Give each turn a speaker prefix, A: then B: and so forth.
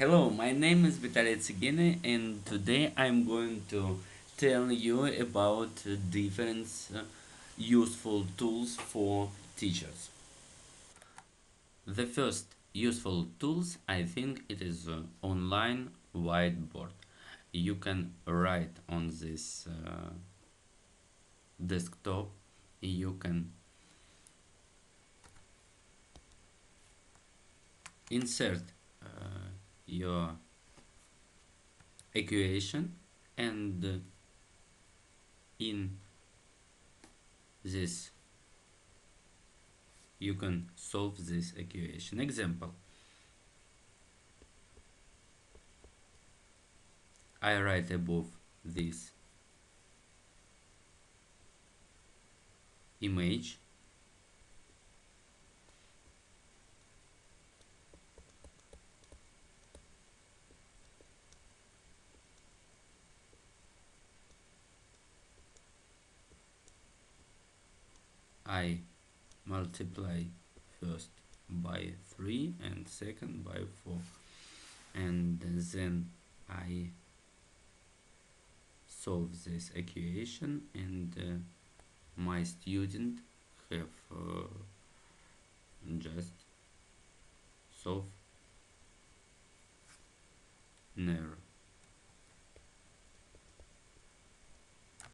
A: Hello, my name is Vitaly Tsigine, and today I'm going to tell you about different useful tools for teachers. The first useful tools, I think, it is online whiteboard. You can write on this desktop. You can insert your equation, and in this you can solve this equation. Example, I write above this image. I multiply first by 3 and second by 4, and then I solve this equation, and my student have just solve an error.